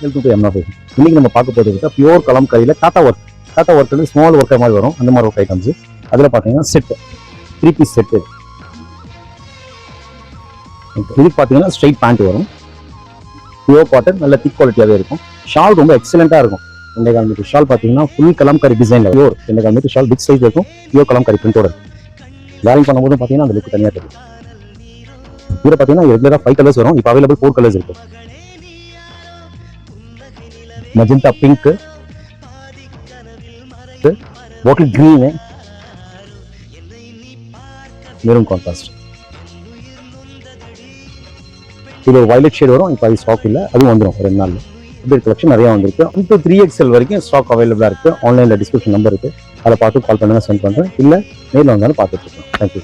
Welcome to எம்னா fashion. இன்னைக்கு நம்ம பார்க்க போகிறது பியூர் கலம்காரியில் காட்டா ஒர்க் வந்து ஸ்மால் ஒர்க்கர் மாதிரி வரும். அந்த மாதிரி ஒர்க் ஐட்டம்ஸ் அதில் பார்த்தீங்கன்னா செட்டு 3 பீஸ் செட்டு. இதுக்கு பார்த்தீங்கன்னா ஸ்ட்ரைட் பேண்ட் வரும், பியூர் காட்டன், நல்ல திக் குவாலிட்டியாகவே இருக்கும். ஷால் ரொம்ப எக்ஸலண்ட்டாக இருக்கும். இந்த காலத்துக்கு ஷால் பார்த்தீங்கன்னா ஃபுல் கலம்காரி டிசைனில் பியூர். இந்த காலத்துக்கு ஷால் பிக் சைஸ் இருக்கும், பியூர் கலம்காரி பிரிண்டோட. வேரிங் பண்ணும்போது பார்த்தீங்கன்னா அந்த லுக் தனியாக தெரியும். இதில் பார்த்தீங்கன்னா ரெகுலராக 5 கலர்ஸ் வரும். இப்போ அவைலபிள் 4 கலர்ஸ் இருக்கு. Magenta pink, bottle green, maroon contrast. இது ஒரு வயலட் ஷேட் வரும். இப்போ அது ஸ்டாக் இல்லை, அதுவும் வந்துடும் 2 நாள். இப்படி கலெக்ஷன் நிறையா வந்திருக்கு. up to 3XL வரைக்கும் ஸ்டாக் அவைலபிளாக இருக்குது. ஆன்லைனில் டிஸ்கிரிப்ஷன் நம்பர் இருக்குது, அதை பார்த்து கால் பண்ணுங்க, சென்ட் பண்ணுறேன். இல்லை நேரில் வந்தாலும் பார்த்துட்டு இருக்கோம். தேங்க்யூ.